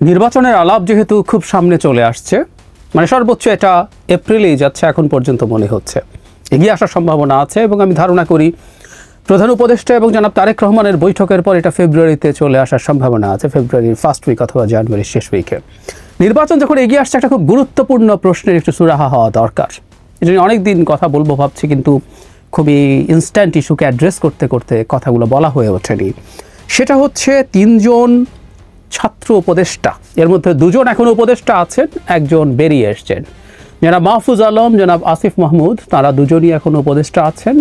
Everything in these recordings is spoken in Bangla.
নির্বাচনের আলাপ যেহেতু খুব সামনে চলে আসছে, মানে সর্বোচ্চ এটা এপ্রিলেই যাচ্ছে এখন পর্যন্ত মনে হচ্ছে, এগিয়ে আসার সম্ভাবনা আছে এবং আমি ধারণা করি প্রধান উপদেষ্টা এবং জনাব তারেক রহমানের বৈঠকের পর এটা ফেব্রুয়ারিতে চলে আসার সম্ভাবনা আছে, ফেব্রুয়ারির ফার্স্ট উইক অথবা জানুয়ারির শেষ উইকে। নির্বাচন যখন এগিয়ে আসছে একটা খুব গুরুত্বপূর্ণ প্রশ্নের একটু সুরাহা হওয়া দরকার। এটা নিয়ে অনেক দিন কথা বলবো ভাবছি, কিন্তু খুবই ইনস্ট্যান্ট ইস্যুকে অ্যাড্রেস করতে করতে কথাগুলো বলা হয়ে ওঠেনি। সেটা হচ্ছে 3 জন ছাত্র উপদেষ্টা, এর মধ্যে 2 জন এখন উপদেষ্টা আছেন, একজন বেরিয়ে এসছেন। জনাব মাহফুজ আলম, জনাব আসিফ মাহমুদ, তারা দুজনই এখন উপদেষ্টা আছেন।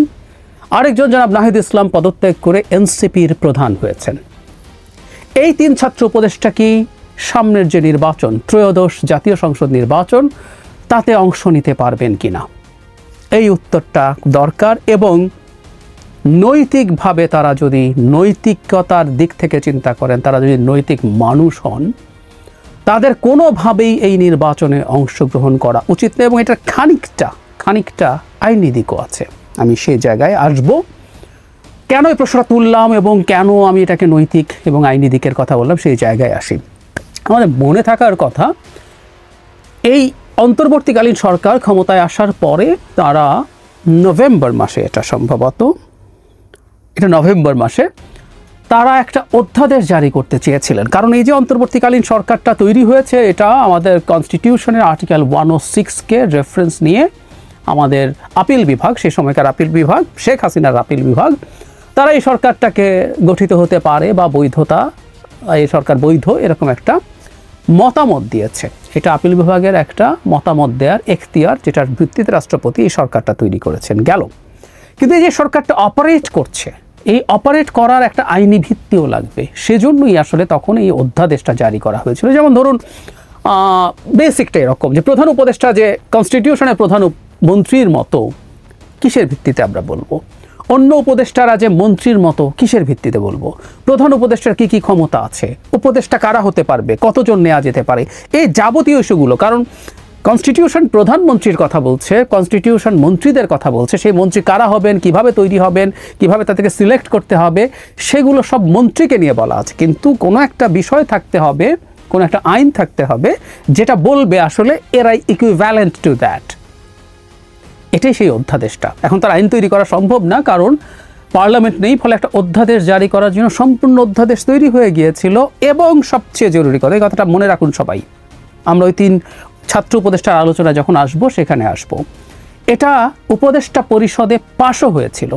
আরেকজন জনাব নাহিদ ইসলাম পদত্যাগ করে এনসিপির প্রধান হয়েছেন। এই 3 ছাত্র উপদেষ্টা কি সামনের যে নির্বাচন, ত্রয়োদশ জাতীয় সংসদ নির্বাচন, তাতে অংশ নিতে পারবেন কিনা, এই উত্তরটা দরকার। এবং নৈতিকভাবে তারা যদি নৈতিকতার দিক থেকে চিন্তা করেন, তারা যদি নৈতিক মানুষ হন, তাদের কোনোভাবেই এই নির্বাচনে অংশগ্রহণ করা উচিত নয়। এবং এটা খানিকটা আইনি দিকও আছে, আমি সেই জায়গায় আসব। কেন এই প্রশ্নটা তুললাম এবং কেন আমি এটাকে নৈতিক এবং আইনি দিকের কথা বললাম, সেই জায়গায় আসি। আমাদের মনে থাকার কথা, এই অন্তর্বর্তীকালীন সরকার ক্ষমতায় আসার পরে তারা নভেম্বর মাসে, এটা সম্ভবত এটা নভেম্বর মাসে, তারা একটা অধ্যাদেশ জারি করতে চেয়েছিলেন। কারণ এই যে অন্তর্বর্তীকালীন সরকারটা তৈরি হয়েছে, এটা আমাদের কনস্টিটিউশনের আর্টিকেল 106-কে রেফারেন্স নিয়ে আমাদের আপিল বিভাগ, সেই সময়কার আপিল বিভাগ, শেখ হাসিনার আপিল বিভাগ, তারা এই সরকারটাকে গঠিত হতে পারে বা বৈধতা, এই সরকার বৈধ, এরকম একটা মতামত দিয়েছে। এটা আপিল বিভাগের একটা মতামত দেওয়ার এখতিয়ার, যেটার ভিত্তিতে রাষ্ট্রপতি এই সরকারটা তৈরি করেছেন গেল। কিন্তু এই যে সরকারটা অপারেট করছে, এই অপারেট করার একটা আইনি ভিত্তিও লাগবে। সেজন্যই আসলে তখন এই অধ্যাদেশটা জারি করা হয়েছিল। যেমন ধরুন, বেসিকটা এরকম যে প্রধান উপদেষ্টা যে কনস্টিটিউশনের প্রধান মন্ত্রীর মতো, কিসের ভিত্তিতে আমরা বলবো? অন্য উপদেষ্টারা যে মন্ত্রীর মতো, কিসের ভিত্তিতে বলবো? প্রধান উপদেষ্টার কি কি ক্ষমতা আছে, উপদেষ্টা কারা হতে পারবে, কতজন নেওয়া যেতে পারে, এই যাবতীয় ইস্যুগুলো। কারণ কনস্টিটিউশন প্রধানমন্ত্রীর কথা বলছে, কনস্টিটিউশন মন্ত্রীদের কথা বলছে, সেই মন্ত্রী কারা হবেন, কিভাবে তৈরি হবেন, কিভাবে তাদেরকে সিলেক্ট করতে হবে, সেগুলো সব মন্ত্রীকে নিয়ে বলা আছে। কিন্তু কোনো একটা বিষয় থাকতে হবে, কোনো একটা আইন থাকতে হবে যেটা বলবে আসলে এরাই ইকুইভ্যালেন্ট টু দ্যাট। এটাই সেই অধ্যাদেশটা। এখন তার আইন তৈরি করা সম্ভব না, কারণ পার্লামেন্ট নেই, ফলে একটা অধ্যাদেশ জারি করার জন্য সম্পূর্ণ অধ্যাদেশ তৈরি হয়ে গিয়েছিল। এবং সবচেয়ে জরুরি কথা, এই কথাটা মনে রাখুন সবাই, আমরা ওই 3 ছাত্র উপদেষ্টার আলোচনা যখন আসবো সেখানে আসবো, এটা উপদেষ্টা পরিষদে পাশও হয়েছিল,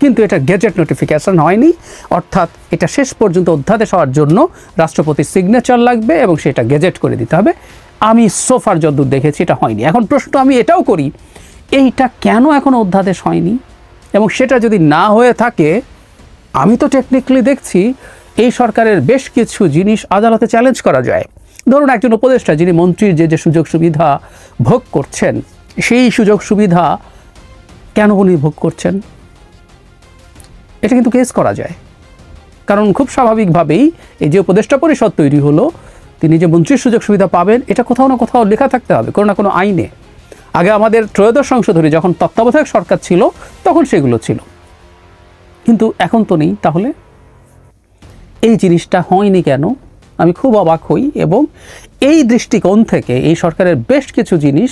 কিন্তু এটা গেজেট নোটিফিকেশন হয়নি। অর্থাৎ এটা শেষ পর্যন্ত অধ্যাদেশ হওয়ার জন্য রাষ্ট্রপতির সিগনেচার লাগবে এবং সেটা গেজেট করে দিতে হবে। আমি সোফার যদ্দূর দেখেছি এটা হয়নি। এখন প্রশ্ন আমি এটাও করি, এইটা কেন এখনো অধ্যাদেশ হয়নি? এবং সেটা যদি না হয়ে থাকে, আমি তো টেকনিক্যালি দেখছি এই সরকারের বেশ কিছু জিনিস আদালতে চ্যালেঞ্জ করা যায়। ধরুন, একজন উপদেষ্টা যিনি মন্ত্রীর যে সুযোগ সুবিধা ভোগ করছেন, সেই সুযোগ সুবিধা কেন উনি ভোগ করছেন, এটা কিন্তু কেস করা যায়। কারণ খুব স্বাভাবিকভাবেই এই যে উপদেষ্টা পরিষদ তৈরি হলো, তিনি যে মন্ত্রীর সুযোগ সুবিধা পাবেন, এটা কোথাও না কোথাও লেখা থাকতে হবে কোনো না কোনো আইনে। আগে আমাদের ত্রয়োদশ সংশোধনী যখন তত্ত্বাবধায়ক সরকার ছিল, তখন সেগুলো ছিল, কিন্তু এখন তো নেই। তাহলে এই জিনিসটা হয়নি কেন? আমি খুব অবাক হই। এবং এই দৃষ্টিকোণ থেকে এই সরকারের বেশ কিছু জিনিস,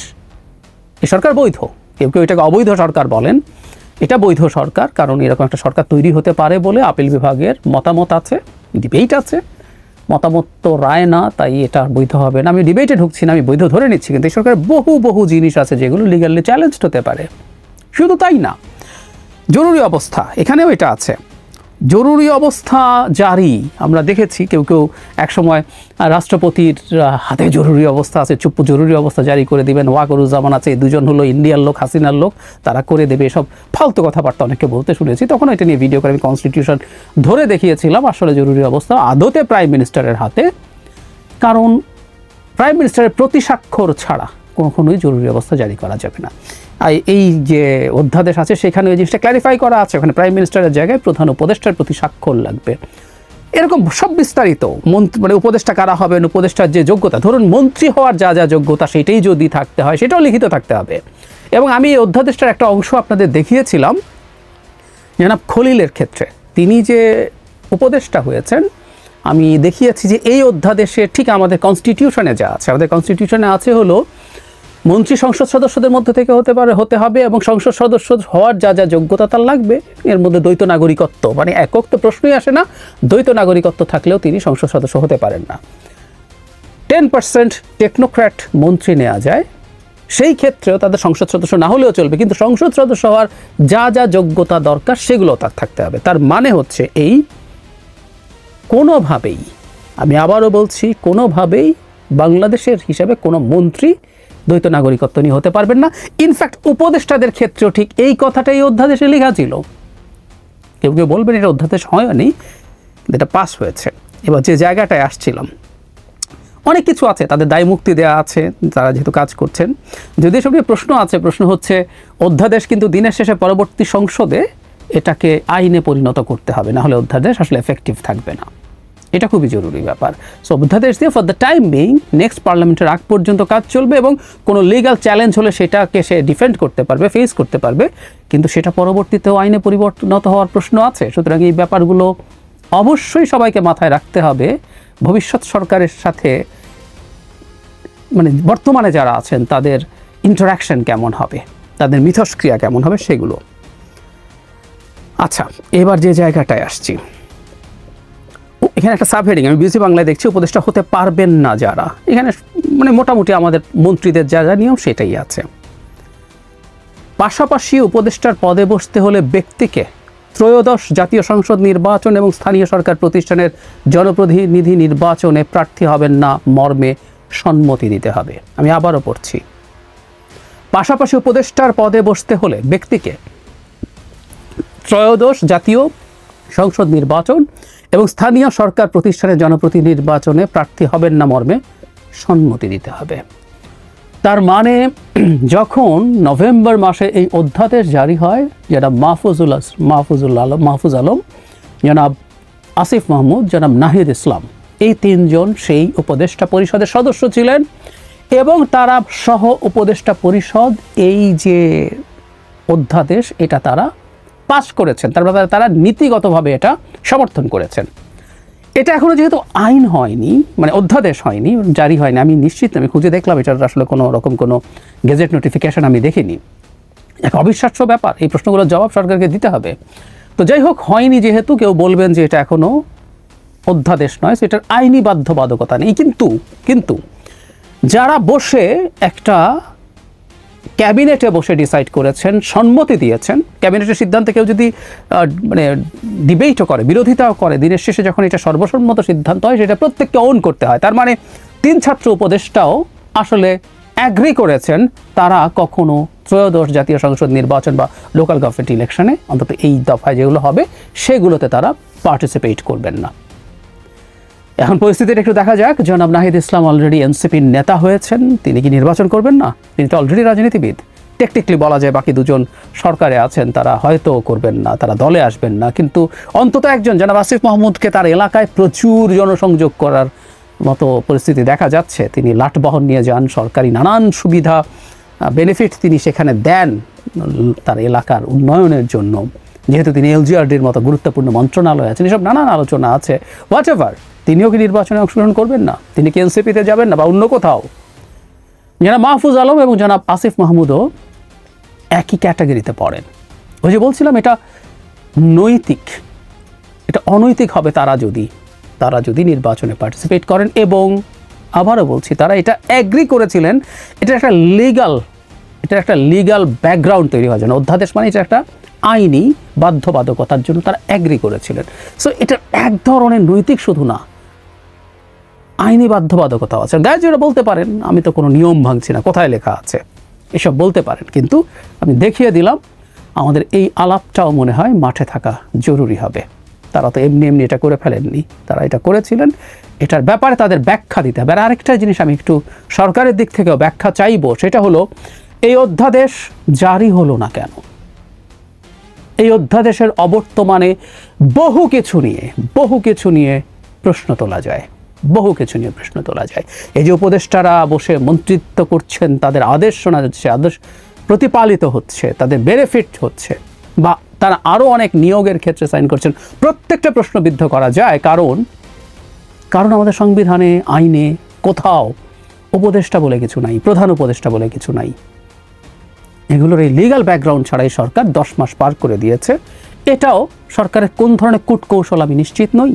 এই সরকার বৈধ, কেউ কেউ এটাকে অবৈধ সরকার বলেন, এটা বৈধ সরকার, কারণ এরকম একটা সরকার তৈরি হতে পারে বলে আপিল বিভাগের মতামত আছে, ডিবেট আছে। মতামত তো রায় না, তাই এটা বৈধ হবে না। আমি ডিবেটে ঢুকছি না, আমি বৈধ ধরে নিচ্ছি। কিন্তু এই সরকারের বহু জিনিস আছে যেগুলো লিগালি চ্যালেঞ্জ হতে পারে। শুধু তাই না, জরুরি অবস্থা, এখানেও এটা আছে। জরুরি অবস্থা জারি আমরা দেখেছি, কেউ কেউ একসময় রাষ্ট্রপতির হাতে জরুরি অবস্থা আছে, চুপ জরুরি অবস্থা জারি করে দিবেন। ওয়াকরুজ্জামান আছে, 2 জন হলো ইন্ডিয়ার লোক, হাসিনার লোক, তারা করে দেবে, এসব ফালতু কথাবার্তা অনেকে বলতে শুনেছি। তখন এটা নিয়ে ভিডিও করে আমি কনস্টিটিউশন ধরে দেখিয়েছিলাম আসলে জরুরি অবস্থা আদতে প্রাইম মিনিস্টারের হাতে। কারণ প্রাইম মিনিস্টারের প্রতি স্বাক্ষর ছাড়া কখনোই জরুরি অবস্থা জারি করা যাবে না। এই যে অধ্যাদেশ আছে সেখানে ওই জিনিসটা ক্ল্যারিফাই করা আছে, ওখানে প্রাইম মিনিস্টারের জায়গায় প্রধান উপদেষ্টার প্রতি স্বাক্ষর লাগবে। এরকম সব বিস্তারিত মানে উপদেষ্টা কারা হবেন, উপদেষ্টার যে যোগ্যতা, ধরুন মন্ত্রী হওয়ার যা যোগ্যতা সেটাই যদি থাকতে হয়, সেটাও লিখিত থাকতে হবে। এবং আমি এই অধ্যাদেশটার একটা অংশ আপনাদের দেখিয়েছিলাম জনাব খলিলের ক্ষেত্রে। তিনি যে উপদেষ্টা হয়েছেন, আমি দেখিয়েছি যে এই অধ্যাদেশে ঠিক আমাদের কনস্টিটিউশনে যা আছে, আমাদের কনস্টিটিউশনে আছে হলো মন্ত্রী সংসদ সদস্যদের মধ্যে থেকে হতে হবে এবং সংসদ সদস্য হওয়ার যা যা যোগ্যতা তার লাগবে, এর মধ্যে দ্বৈত নাগরিকত্ব মানে একক তো প্রশ্নই আসে না, দ্বৈত নাগরিকত্ব থাকলেও তিনি সংসদ সদস্য হতে পারেন না। 10% টেকনোক্র্যাট মন্ত্রী নেওয়া যায়, সেই ক্ষেত্রেও তাদের সংসদ সদস্য না হলেও চলবে, কিন্তু সংসদ সদস্য হওয়ার যা যা যোগ্যতা দরকার সেগুলো তার থাকতে হবে। তার মানে হচ্ছে এই কোনোভাবেই, আমি আবারও বলছি, কোনোভাবেই বাংলাদেশের হিসাবে কোনো মন্ত্রী দ্বৈত নাগরিকত্ব নিয়ে হতে পারবেন না। ইনফ্যাক্ট উপদেষ্টাদের ক্ষেত্রেও ঠিক এই কথাটাই অধ্যাদেশে লেখা ছিল। কেউ কেউ বলবেন এটা অধ্যাদেশ হয়নি, এটা পাস হয়েছে। এবার যে জায়গাটায় আসছিলাম, অনেক কিছু আছে, তাদের দায় মুক্তি দেওয়া আছে তারা যেহেতু কাজ করছেন। যদি এসব নিয়ে প্রশ্ন আছে, প্রশ্ন হচ্ছে অধ্যাদেশ কিন্তু দিনের শেষে পরবর্তী সংসদে এটাকে আইনে পরিণত করতে হবে, না হলে অধ্যাদেশ আসলে এফেক্টিভ থাকবে না। এটা খুবই জরুরি ব্যাপার। সো অধ্যাদেশ দিয়ে for the time being next পার্লামেন্টের আগ পর্যন্ত কাজ চলবে এবং কোনো লিগাল চ্যালেঞ্জ হলে সেটাকে সে ডিফেন্ড করতে পারবে, ফেস করতে পারবে, কিন্তু সেটা পরবর্তীতেও আইনে পরিবর্তিত হওয়ার প্রশ্ন আছে। সুতরাং এই ব্যাপারগুলো অবশ্যই সবাইকে মাথায় রাখতে হবে। ভবিষ্যৎ সরকারের সাথে মানে বর্তমানে যারা আছেন তাদের ইন্টারাকশন কেমন হবে, তাদের মিথস্ক্রিয়া কেমন হবে সেগুলো। আচ্ছা, এবার যে জায়গাটায় আসছি, এখানে একটা সাবহেডিং আমি বিবিসি বাংলায় দেখছি, উপদেষ্টা হতে পারবেন না যারা, এখানে মানে মোটামুটি আমাদের মন্ত্রীদের যা যা নিয়ম সেটাই আছে। পাশাপাশি উপদেষ্টার পদে বসতে হলে ব্যক্তিকে ত্রয়োদশ জাতীয় সংসদ নির্বাচন এবং স্থানীয় সরকার প্রতিষ্ঠানের জনপ্রতিনিধি নির্বাচনে প্রার্থী হবেন না মর্মে সম্মতি দিতে হবে। আমি আবারও পড়ছি, পাশাপাশি উপদেষ্টার পদে বসতে হলে ব্যক্তিকে ত্রয়োদশ জাতীয় সংসদ নির্বাচন এবং স্থানীয় সরকার প্রতিষ্ঠানের জনপ্রতিনিধি নির্বাচনে প্রার্থী হবেন না মর্মে সম্মতি দিতে হবে। তার মানে যখন নভেম্বর মাসে এই অধ্যাদেশ জারি হয়, যেটা মাহফুজ আলম, জনাব আসিফ মাহমুদ, জনাব নাহিদ ইসলাম, এই তিনজন সেই উপদেষ্টা পরিষদের সদস্য ছিলেন এবং তারা সহ উপদেষ্টা পরিষদ এই যে অধ্যাদেশ এটা তারা পাস করেছেন, তার ব্যাপারে তারা নীতিগতভাবে এটা সমর্থন করেছেন। এটা এখনও যেহেতু আইন হয়নি, মানে অধ্যাদেশ হয়নি, জারি হয়নি, আমি নিশ্চিত আমি খুঁজে দেখলাম এটার আসলে কোনো রকম কোনো গেজেট নোটিফিকেশন আমি দেখিনি। এক অবিশ্বাস্য ব্যাপার, এই প্রশ্নগুলোর জবাব সরকারকে দিতে হবে। তো যাই হোক, হয়নি যেহেতু কেউ বলবেন যে এটা এখনও অধ্যাদেশ নয়, সেটার আইনি বাধ্যবাধকতা নেই। কিন্তু যারা বসে একটা ক্যাবিনেটে বসে ডিসাইড করেছেন, সম্মতি দিয়েছেন, ক্যাবিনেটের সিদ্ধান্তে কেউ যদি মানে ডিবেটও করে, বিরোধিতাও করে, দিনের শেষে যখন এটা সর্বসম্মত সিদ্ধান্ত হয় সেটা প্রত্যেককে ওন করতে হয়। তার মানে 3 ছাত্র উপদেষ্টাও আসলে অ্যাগ্রি করেছেন তারা কখনো ত্রয়োদশ জাতীয় সংসদ নির্বাচন বা লোকাল গভর্নমেন্ট ইলেকশনে, অন্তত এই দফায় যেগুলো হবে সেগুলোতে তারা পার্টিসিপেট করবেন না। এখন পরিস্থিতিটা একটু দেখা যাক। জনাব নাহিদ ইসলাম অলরেডি এনসিপির নেতা হয়েছেন, তিনি কি নির্বাচন করবেন না? তিনি তো অলরেডি রাজনীতিবিদ। টেকনিক্যালি বলা যায় বাকি দুজন সরকারে আছেন, তারা হয়তো করবেন না, তারা দলে আসবেন না, কিন্তু অন্তত একজন জনাব আসিফ মাহমুদকে তার এলাকায় প্রচুর জনসংযোগ করার মতো পরিস্থিতি দেখা যাচ্ছে। তিনি লাটবহন নিয়ে যান, সরকারি নানান সুবিধা বেনিফিট তিনি সেখানে দেন তার এলাকার উন্নয়নের জন্য। যেহেতু তিনি এলজিআরডির মতো গুরুত্বপূর্ণ মন্ত্রণালয় আছেন, এসব নানান আলোচনা আছে। হোয়াট এভার, তিনিও কি নির্বাচনে অংশগ্রহণ করবেন না? তিনি কি এনসিপিতে যাবেন না বা অন্য কোথাও? জনাব মাহফুজ আলম এবং জনাব আসিফ মাহমুদও একই ক্যাটাগরিতে পড়েন। ওই যে বলছিলাম, এটা নৈতিক, এটা অনৈতিক হবে তারা যদি নির্বাচনে পার্টিসিপেট করেন। এবং আবারও বলছি, তারা এটা অ্যাগ্রি করেছিলেন, এটা একটা লিগাল ব্যাকগ্রাউন্ড তৈরি হওয়ার জন্য। অধ্যাদেশ মানে এটা একটা আইনি বাধ্যবাধকতার জন্য তারা অ্যাগ্রি করেছিলেন। সো এটা এক ধরনের নৈতিক শুধু না, আইনি বাধ্যবাধকতাও আছে। গায়ে যারা বলতে পারেন আমি তো কোনো নিয়ম ভাঙছি না, কোথায় লেখা আছে, এসব বলতে পারেন, কিন্তু আমি দেখিয়ে দিলাম আমাদের এই আলাপটাও মনে হয় মাঠে থাকা জরুরি হবে। তারা তো এমনি এটা করে ফেলেননি, তারা এটা করেছিলেন, এটার ব্যাপারে তাদের ব্যাখ্যা দিতে হবে। আর আরেকটা জিনিস আমি একটু সরকারের দিক থেকেও ব্যাখ্যা চাইবো, সেটা হলো এই অধ্যাদেশ জারি হলো না কেন? এই অধ্যাদেশের অবর্তমানে বহু কিছু নিয়ে প্রশ্ন তোলা যায়। এই যে উপদেষ্টারা বসে মন্ত্রিত্ব করছেন, তাদের আদেশ শোনা যাচ্ছে, আদেশ প্রতিপালিত হচ্ছে, তাদের বেনিফিট হচ্ছে, বা তারা আরও অনেক নিয়োগের ক্ষেত্রে সাইন করছেন, প্রত্যেকটা প্রশ্নবিদ্ধ করা যায়। কারণ কারণ আমাদের সংবিধানে, আইনে কোথাও উপদেষ্টা বলে কিছু নাই, প্রধান উপদেষ্টা বলে কিছু নাই। এগুলোর এই লিগ্যাল ব্যাকগ্রাউন্ড ছাড়াই সরকার 10 মাস পার করে দিয়েছে। এটাও সরকারের কোন ধরনের কূটকৌশল আমি নিশ্চিত নই।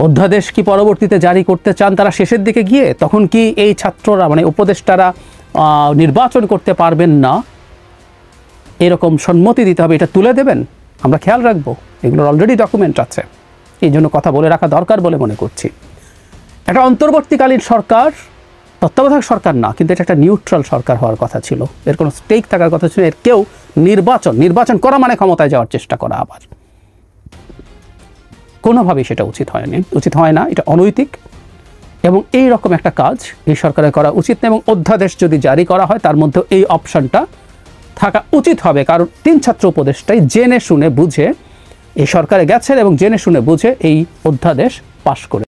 অধ্যাদেশ কি পরবর্তীতে জারি করতে চান তারা শেষের দিকে গিয়ে? তখন কি এই ছাত্ররা মানে উপদেষ্টারা নির্বাচন করতে পারবেন না, এরকম সম্মতি দিতে হবে, এটা তুলে দেবেন? আমরা খেয়াল রাখবো, এগুলোর অলরেডি ডকুমেন্ট আছে, এই জন্য কথা বলে রাখা দরকার বলে মনে করছি। একটা অন্তর্বর্তীকালীন সরকার, তত্ত্বাবধায়ক সরকার না, কিন্তু এটা একটা নিউট্রাল সরকার হওয়ার কথা ছিল, এর কোনো স্টেক থাকার কথা ছিল। এর কেউ নির্বাচন করা মানে ক্ষমতায় যাওয়ার চেষ্টা করা, আবার কোনোভাবেই সেটা উচিত হয় না, এটা অনৈতিক। এবং এই রকম একটা কাজ এই সরকারের করা উচিত না। এবং অধ্যাদেশ যদি জারি করা হয় তার মধ্যে এই অপশনটা থাকা উচিত হবে, কারণ 3 ছাত্র উপদেষ্টাই জেনে শুনে বুঝে এই সরকারে গেছেন এবং জেনে শুনে বুঝে এই অধ্যাদেশ পাশ করে